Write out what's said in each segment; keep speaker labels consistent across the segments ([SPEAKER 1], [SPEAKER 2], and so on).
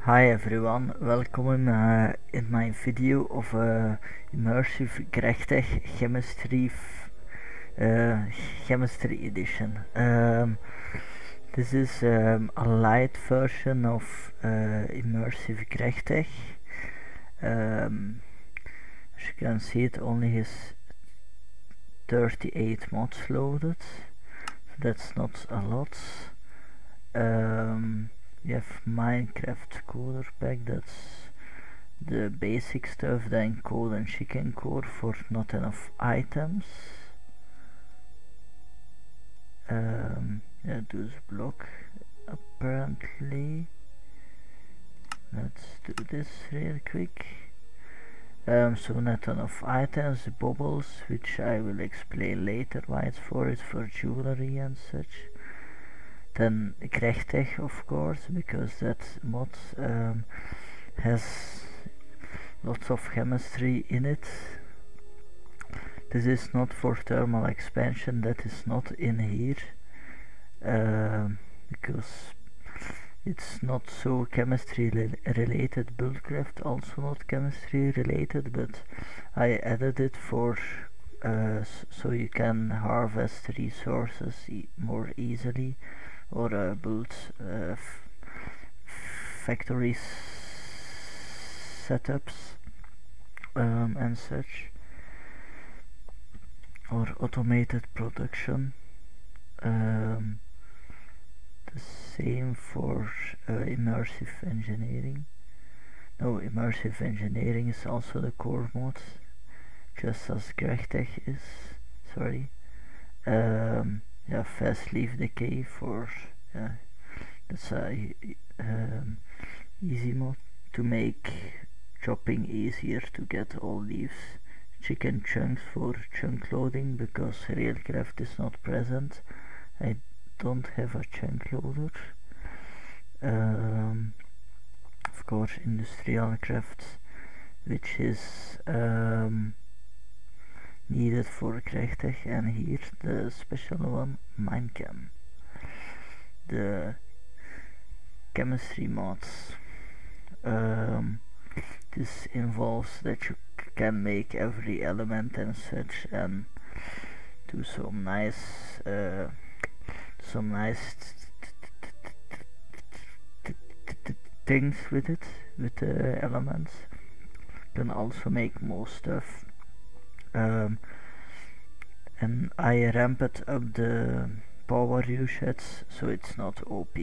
[SPEAKER 1] Hi everyone, welcome in my video of Immersive Gregtech Chemistry Edition. This is a light version of Immersive Gregtech. As you can see, it only has 38 mods loaded, so that's not a lot. You have Minecraft coder pack, that's the basic stuff, then code and chicken core for not enough items. Yeah, does block apparently. Let's do this real quick. So not enough items, bubbles, which I will explain later why it's for jewelry and such. Then Gregtech, of course, because that mod has lots of chemistry in it. This is not for thermal expansion, that is not in here, because it's not so chemistry related. Buildcraft also not chemistry related, but I added it for so you can harvest resources more easily, or build factory setups and such, or automated production. The same for immersive engineering. No, immersive engineering is also the core mod, just as Gregtech is. Sorry. Yeah, fast leaf decay for that's a easy mod to make chopping easier to get all leaves. Chicken chunks for chunk loading, because Railcraft is not present. I don't have a chunk loader. Of course, industrial crafts, which is needed for Gregtech, and here the special one, Minecam. The chemistry mods. This involves that you can make every element and such, and do some nice things with it, with the elements. You can also make more stuff. And I ramped up the power usage so it's not OP,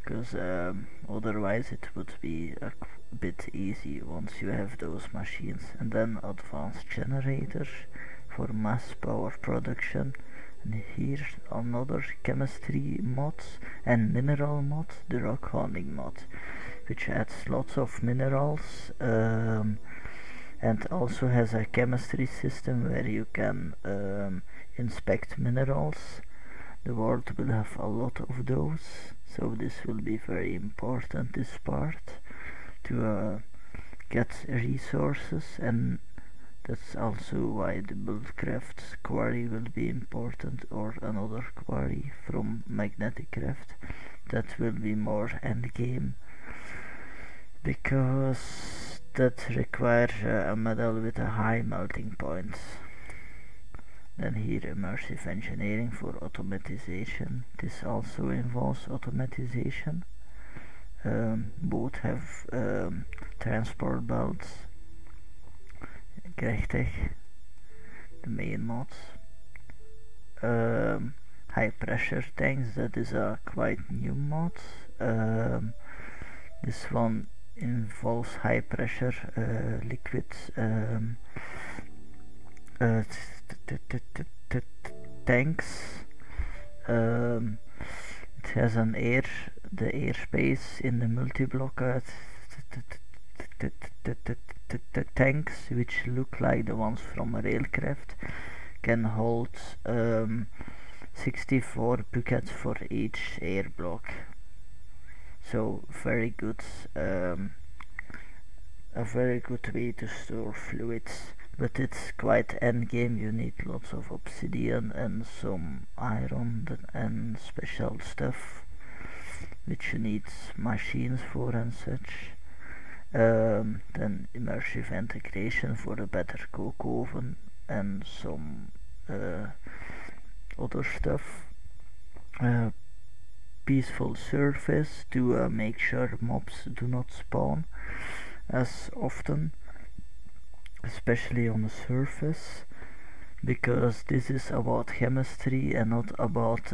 [SPEAKER 1] because otherwise it would be a bit easy once you have those machines. And then advanced generators for mass power production, and here another chemistry mods and mineral mod, the rock honing mod, which adds lots of minerals, and also has a chemistry system where you can inspect minerals. The world will have a lot of those, so this will be very important, this part, to get resources, and that's also why the Buildcraft quarry will be important, or another quarry from Magnetic Craft. That will be more endgame, because that requires a metal with a high melting point. Then here immersive engineering for automatization. This also involves automatization. Both have transport belts. Gregtech, the main mods. High pressure tanks, that is a quite new mod. This one involves high pressure liquid tanks. It has the airspace in the multi-block tanks, which look like the ones from Railcraft, can hold 64 buckets for each air block. So very good, a very good way to store fluids, but it's quite endgame. You need lots of obsidian and some iron and special stuff, which you need machines for and such. Then immersive integration for a better coke oven and some other stuff. Peaceful surface to make sure mobs do not spawn as often, especially on the surface, because this is about chemistry and not about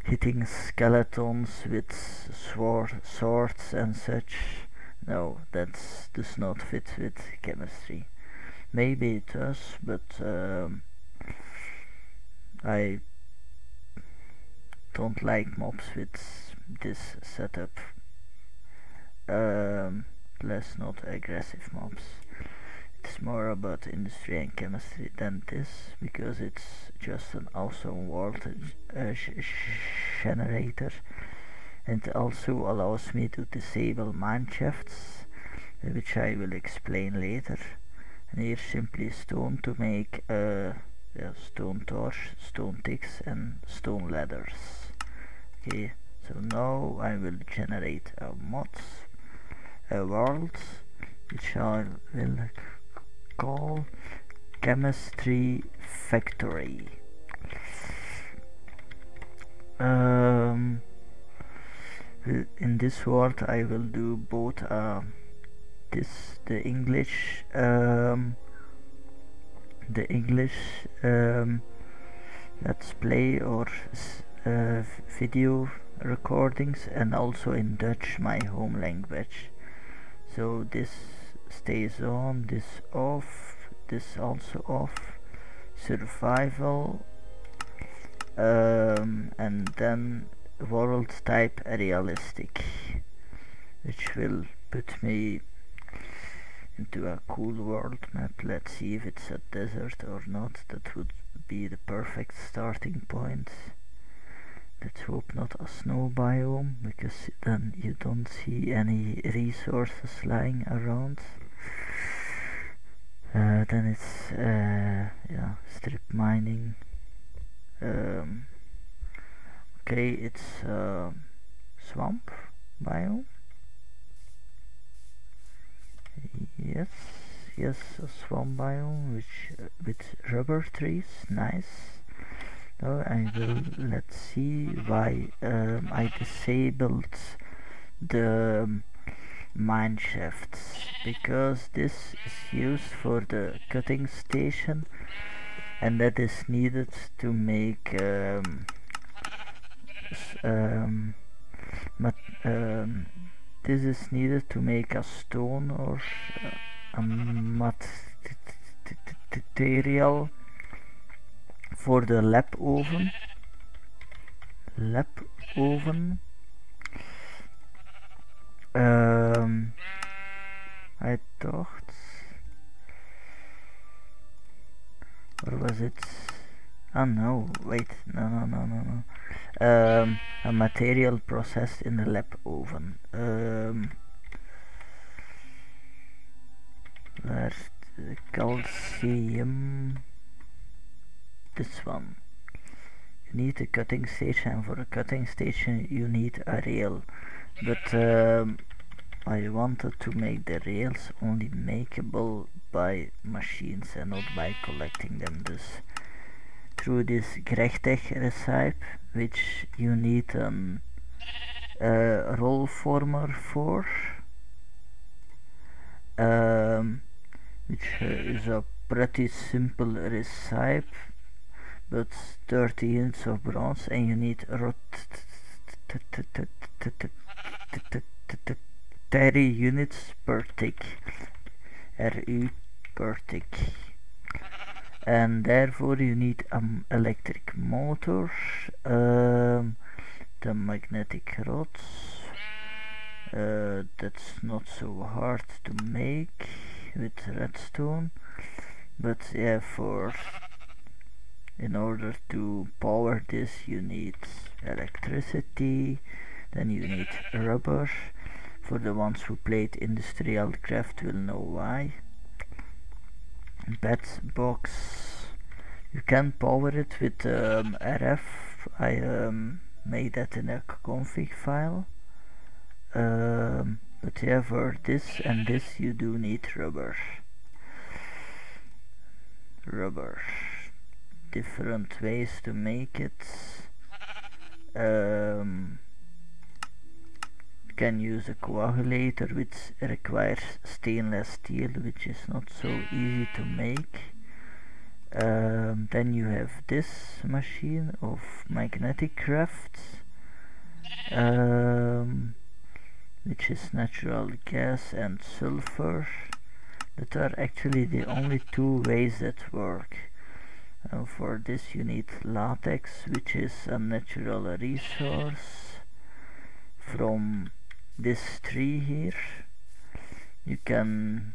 [SPEAKER 1] hitting skeletons with swords and such. No, that does not fit with chemistry. Maybe it does, but I don't like mobs with this setup. Less not aggressive mobs. It's more about industry and chemistry than this, because it's just an awesome world generator, and it also allows me to disable mine shafts, which I will explain later. And here simply stone to make stone torch, stone ticks and stone ladders. Okay, so now I will generate a world which I will call Chemistry Factory. In this world I will do both the English let's play or video recordings, and also in Dutch, my home language. So this stays on, this off, this also off, survival, and then world type realistic, which will put me into a cool world map. Let's see if it's a desert or not. That would be the perfect starting point. Let's hope not a snow biome, because then you don't see any resources lying around. Then it's strip mining. Okay, it's swamp biome. Yes, a swamp biome with rubber trees. Nice. Now I will, let's see why I disabled the mine shafts, because this is used for the cutting station, and that is needed to make this is needed to make a stone or a material for the lab oven. I thought, or was it? Oh no, wait, no. A material processed in the lab oven. Where's the calcium? This one. You need a cutting station, and for a cutting station you need a rail, but I wanted to make the rails only makeable by machines and not by collecting them, thus through this Gregtech recipe, which you need a roll former for, which is a pretty simple recipe, but 30 units of bronze, and you need rotary units per tick, RU per tick, and therefore you need electric motor, the magnetic rods, that's not so hard to make with redstone, but yeah, in order to power this you need electricity, then you need rubber. For the ones who played Industrial Craft will know why. Bed box, you can power it with RF. I make that in a config file. But yeah, for this and this you do need rubber. Different ways to make it. Can use a coagulator which requires stainless steel, which is not so easy to make. Then you have this machine of magnetic crafts, which is natural gas and sulfur. That are actually the only two ways that work. For this you need latex, which is a natural resource from this tree here. You can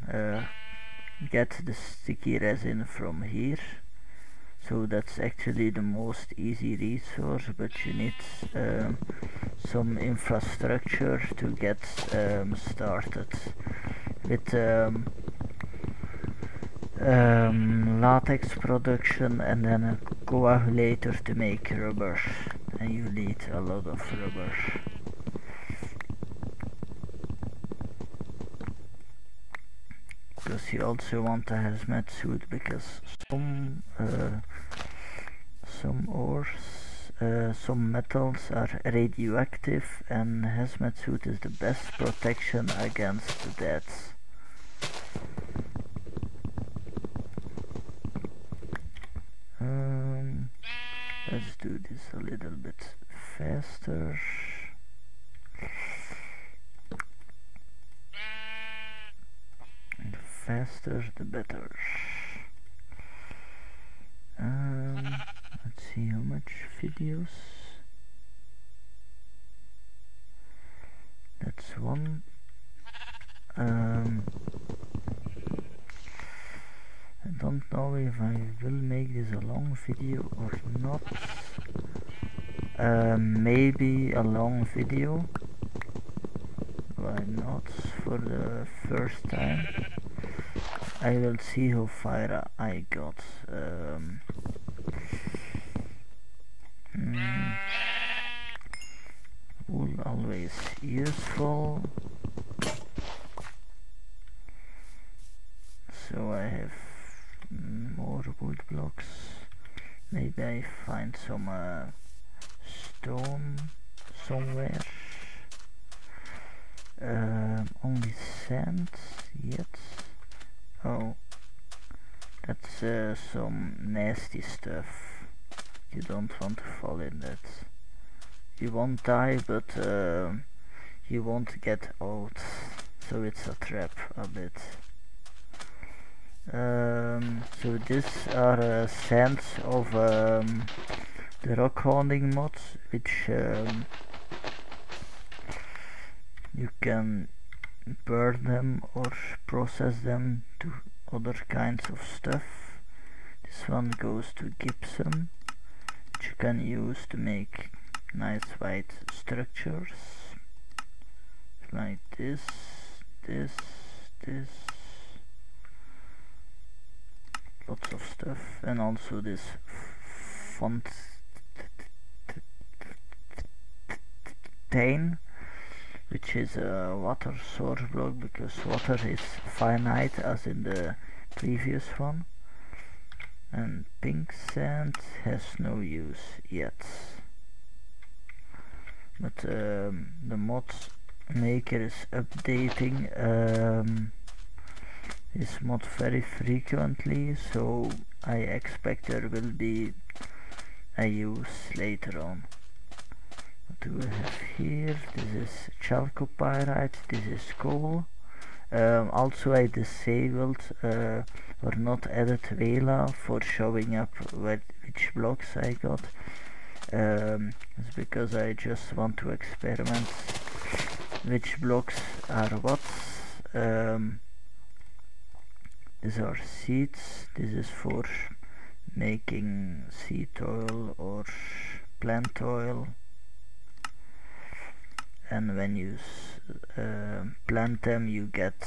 [SPEAKER 1] get the sticky resin from here, so that's actually the most easy resource, but you need some infrastructure to get started with latex production, and then a coagulator to make rubber, and you need a lot of rubber. Because you also want a hazmat suit, because some metals are radioactive, and hazmat suit is the best protection against that. Let's do this a little bit faster. The faster the better. Let's see how much videos. That's one. I don't know if I will make this a long video or not. Maybe a long video. Why not? For the first time. I will see how far I got. Wool always useful. So I have more wood blocks. Maybe I find some stone somewhere. Only sand yet. Oh, that's some nasty stuff. You don't want to fall in that. You won't die, but you won't get out. So it's a trap a bit. So these are sands of the rock hounding mods, which you can burn them or process them to other kinds of stuff. This one goes to gypsum, which you can use to make nice white structures like this, lots of stuff, and also this fontaine, which is a water source block, because water is finite as in the previous one, and pink sand has no use yet, but the mod maker is updating this mod very frequently, so I expect there will be a use later on. What do we have here? This is chalcopyrite, this is coal. Also I disabled or not added Vela for showing up which blocks I got. It's because I just want to experiment which blocks are what. These are seeds. This is for making seed oil or plant oil, and when you plant them you get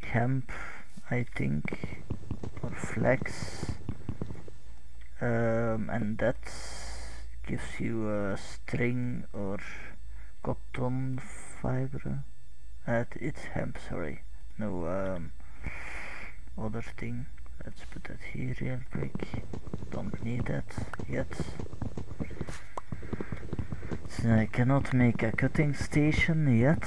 [SPEAKER 1] hemp, I think, or flax, and that gives you a string or cotton fiber. It's hemp, sorry. No other thing. Let's put that here real quick. Don't need that yet. So I cannot make a cutting station yet.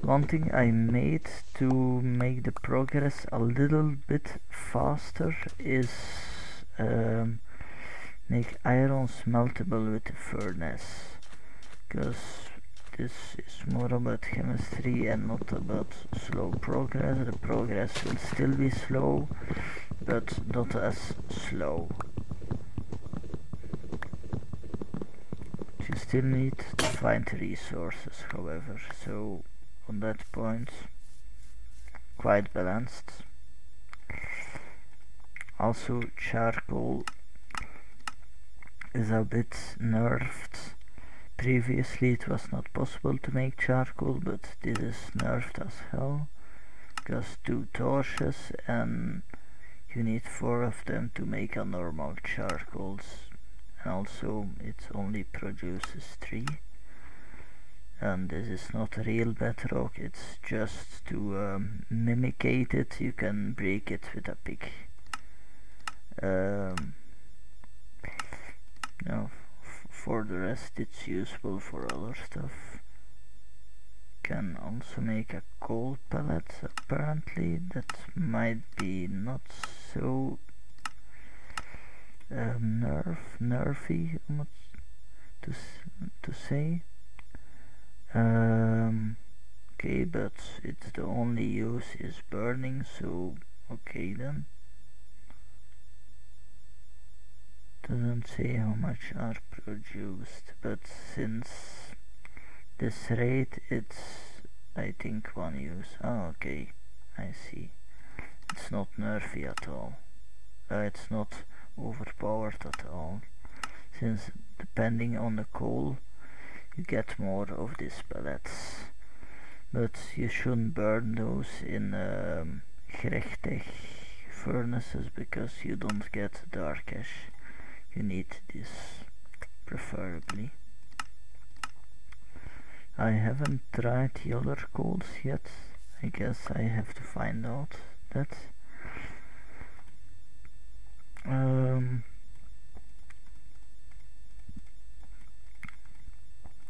[SPEAKER 1] One thing I made to make the progress a little bit faster is make iron smeltable with the furnace, because this is more about chemistry and not about slow progress. The progress will still be slow, but not as slow. You still need to find resources, however, so on that point quite balanced. Also, charcoal is a bit nerfed. Previously it was not possible to make charcoal, but this is nerfed as hell, because 2 torches and you need 4 of them to make a normal charcoals, and also it only produces 3. And this is not real bedrock, it's just to mimicate it. You can break it with a pick. No, for the rest it's useful for other stuff. Can also make a coal pellet, apparently. That might be not so nerfy to say. Okay, but it's the only use is burning, so okay then. Doesn't say how much are produced, but since this rate it's I think 1 use. Oh, okay, I see. It's not nerfy at all. It's not overpowered at all, since depending on the coal you get more of these pellets, but you shouldn't burn those in Gregtech furnaces because you don't get dark ash. You need this preferably. I haven't tried the other coals yet. I guess I have to find out that.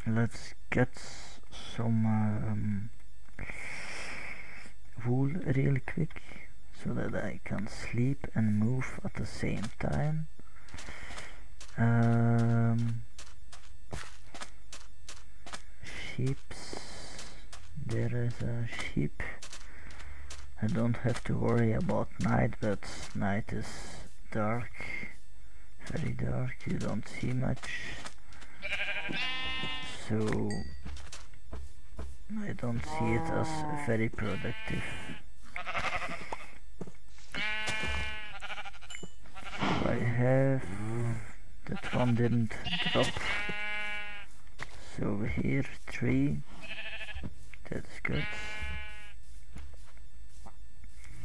[SPEAKER 1] Let's get some wool real quick so that I can sleep and move at the same time. Sheeps. There is a sheep. I don't have to worry about night, but night is dark, very dark. You don't see much, so I don't see it as very productive. I have that one didn't drop, so over here 3. That's good.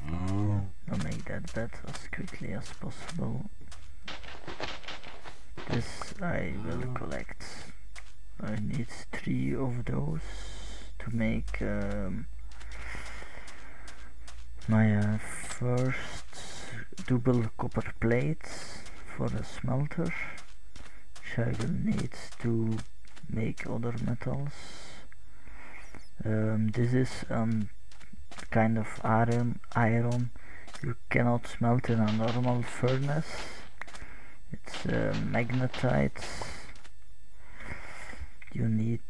[SPEAKER 1] I'll make that bed as quickly as possible. This I will collect. I need 3 of those to make my first double copper plates for a smelter, which I will need to make other metals. This is kind of iron you cannot smelt in a normal furnace. It's magnetite. You need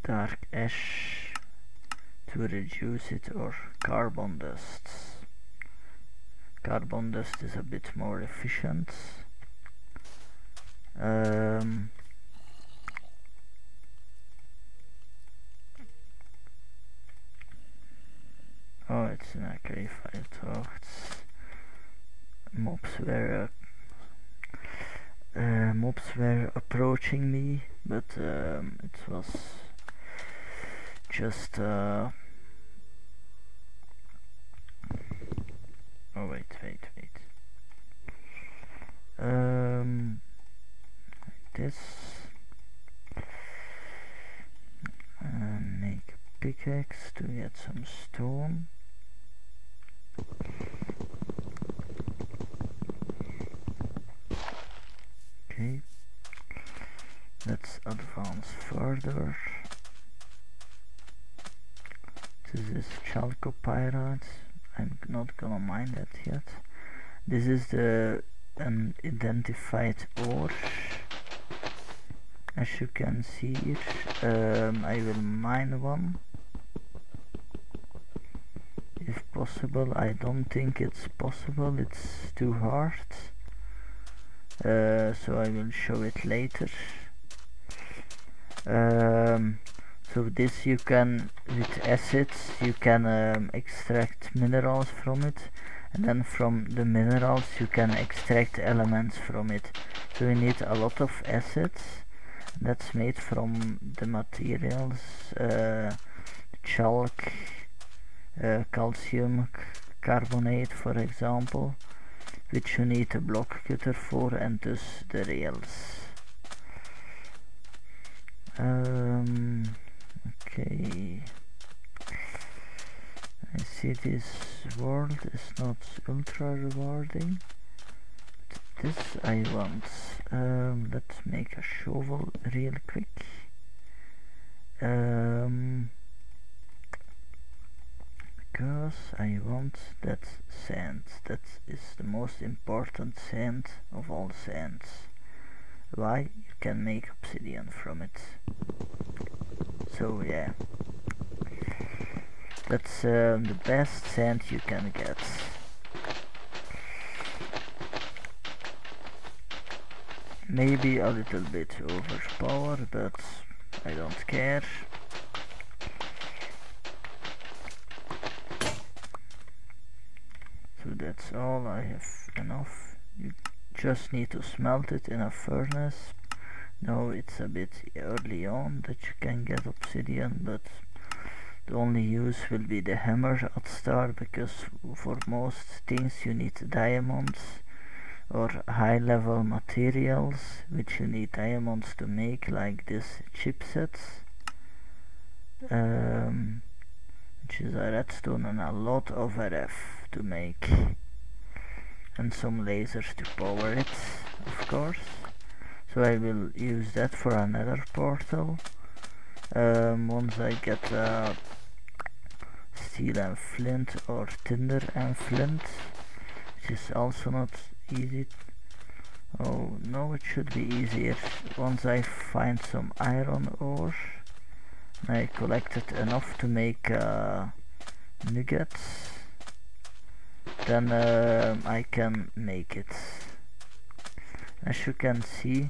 [SPEAKER 1] dark ash to reduce it, or carbon dust. Carbon dust is a bit more efficient. Oh, it's in a cave, I thought. Mobs were approaching me, but it was just oh, Oh wait. Like this. And make a pickaxe to get some stone. Okay. Let's advance further. This is chalcopyrite. I'm not gonna mine that yet. This is the unidentified ore. As you can see here, I will mine one. If possible. I don't think it's possible, it's too hard. So I will show it later. So this you can, with acids, you can extract minerals from it, and then from the minerals you can extract elements from it. So we need a lot of acids. That's made from the materials chalk, calcium carbonate, for example, which you need a block cutter for, and thus the rails. Okay, I see this world is not ultra rewarding, but this I want. Let's make a shovel real quick. Because I want that sand. That is the most important sand of all sands. Why? You can make obsidian from it. So yeah, that's the best sand you can get. Maybe a little bit overpowered, but I don't care. So that's all. I have enough. You just need to smelt it in a furnace. Now it's a bit early on that you can get obsidian, but the only use will be the hammer at start, because for most things you need diamonds or high level materials, which you need diamonds to make, like this chipset, which is a redstone and a lot of RF to make, and some lasers to power it, of course. So I will use that for another portal. Once I get steel and flint, or tinder and flint, which is also not easy. Oh no, it should be easier. Once I find some iron ore, I collected enough to make nuggets, then I can make it. As you can see,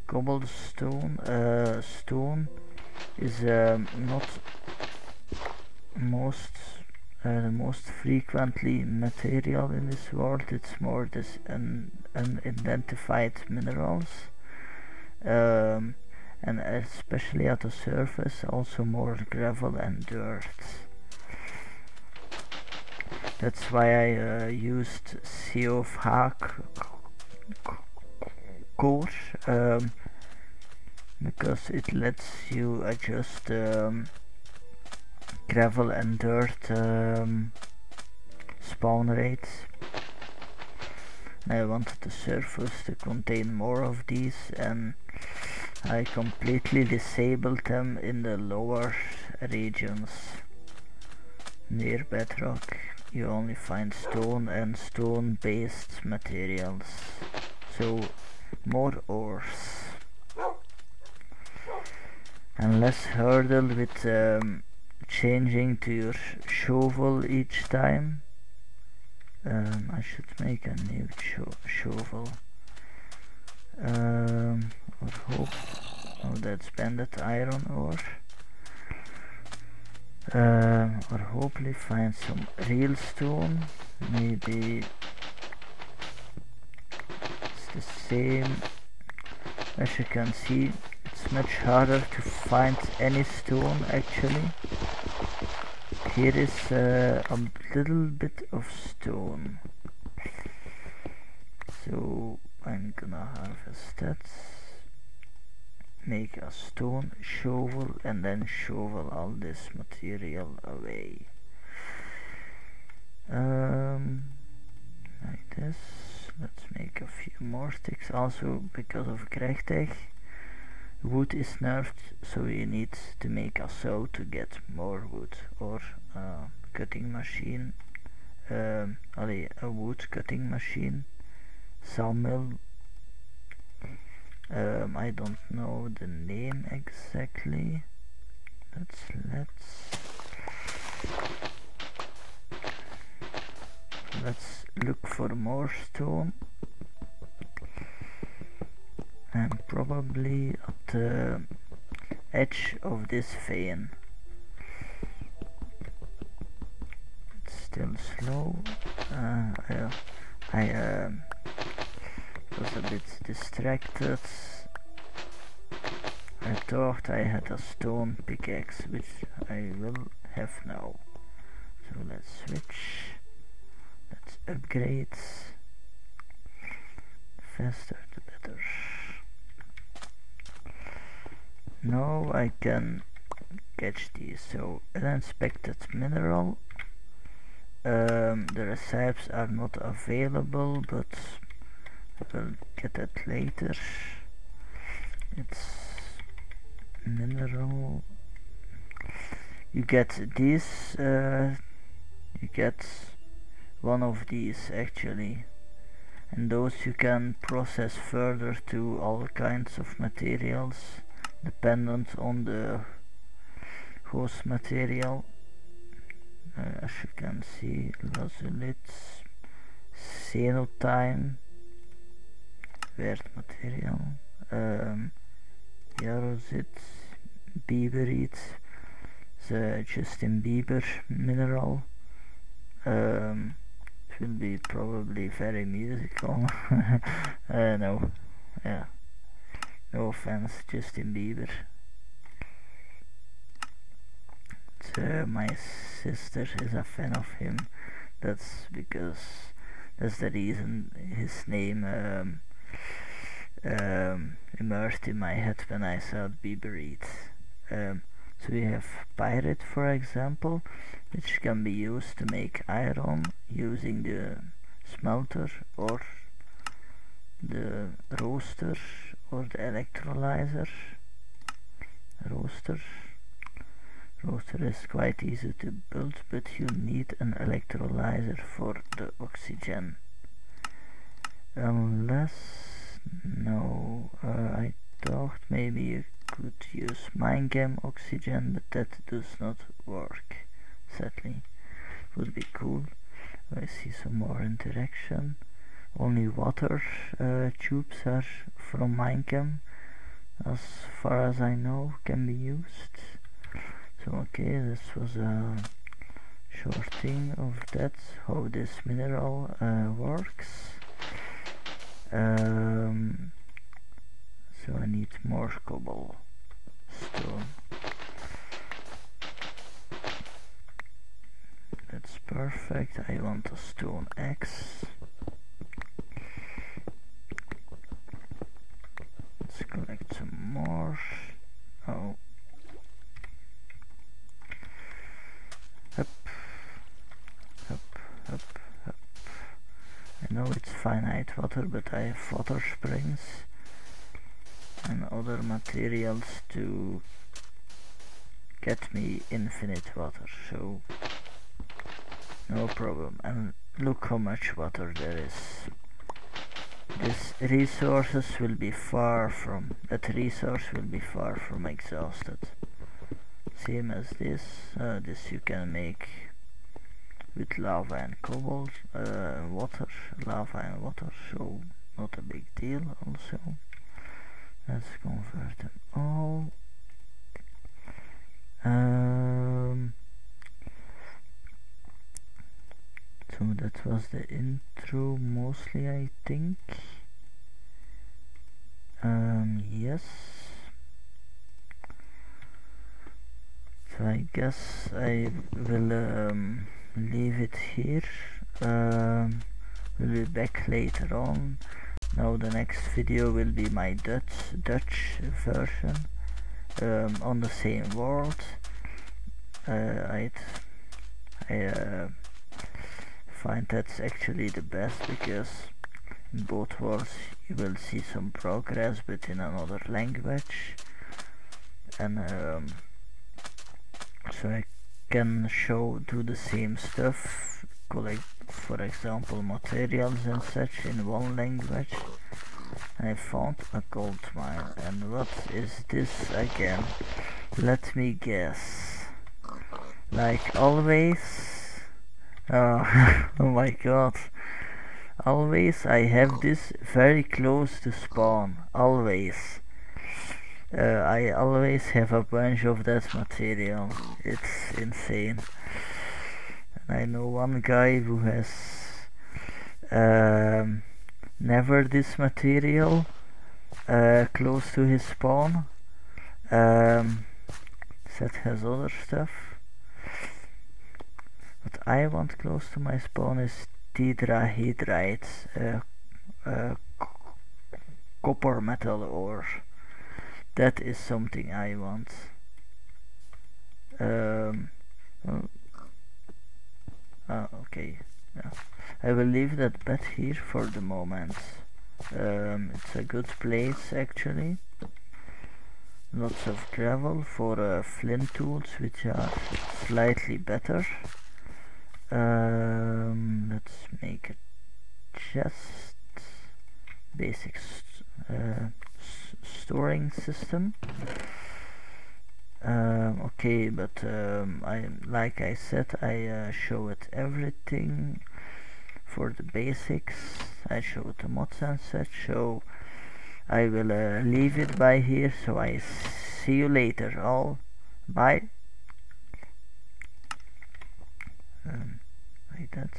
[SPEAKER 1] cobblestone stone is not the most frequently material in this world. It's more this unidentified minerals, and especially at the surface also more gravel and dirt. That's why I used CO core, because it lets you adjust gravel and dirt spawn rates. I wanted the surface to contain more of these, and I completely disabled them in the lower regions. Near bedrock you only find stone and stone based materials, so more ores and less hurdle with changing to your shovel each time. I should make a new shovel, or hope. Oh, that's banded iron ore. Or hopefully find some real stone. Maybe it's the same. As you can see, it's much harder to find any stone actually. Here is a little bit of stone. So I'm gonna harvest that, make a stone shovel, and then shovel all this material away. Like this. Let's make a few more sticks. Also, because of Gregtech, wood is nerfed, so you need to make a saw to get more wood, or a cutting machine, a wood cutting machine, sawmill. I don't know the name exactly. Let's look for more stone, and probably at the edge of this vein. It's still slow. I was a bit distracted. I thought I had a stone pickaxe, which I will have now. So let's switch. Let's upgrade. Faster the better. Now I can catch these. So uninspected mineral. The recipes are not available, but we'll get that later. It's mineral. You get these. You get one of these actually, and those you can process further to all kinds of materials dependent on the host material. As you can see, lazulite, cenotime, weird material, jarosite, bieberite, the Justin Bieber mineral. It will be probably very musical. No, yeah, no offense, Justin Bieber. My sister is a fan of him. That's the reason his name immersed in my head when I saw Bieberite. So we have pyrite, for example, which can be used to make iron using the smelter or the roaster or the electrolyzer. Roaster is quite easy to build, but you need an electrolyzer for the oxygen. Unless, no, I thought maybe you could use minecam oxygen, but that does not work, sadly. Would be cool. I see some more interaction. Only water tubes are from minecam, as far as I know, can be used. So okay, this was a short thing of that, how this mineral works. So I need more cobblestone. That's perfect. I want a stone axe. Let's collect some more. Oh. Up. I know it's finite water, but I have water springs and other materials to get me infinite water, so no problem. And look how much water there is. This resource will be far from exhausted. Same as this. This you can make with lava and cobalt, lava and water, so not a big deal. Also, let's convert them all. So that was the intro mostly, I think. Yes. So I guess I will leave it here. will be back later on. Now the next video will be my Dutch version on the same world. I find that's actually the best, because in both worlds you will see some progress but in another language, and so I can do the same stuff, collect for example materials and such in one language. I found a gold mine, and what is this again? Let me guess. Like always. Oh, oh my god. Always I have this very close to spawn. Always. I always have a bunch of that material. It's insane. And I know one guy who has never this material close to his spawn. That has other stuff. What I want close to my spawn is tetrahedrite, copper metal ore. That is something I want. Okay. Yeah. I will leave that bed here for the moment. It's a good place actually. Lots of gravel for flint tools, which are slightly better. Let's make a chest, basic storing system. Okay, but like I said, I showed everything for the basics. I showed the mods and such, so I will leave it by here. So I see you later all. Bye. Like that.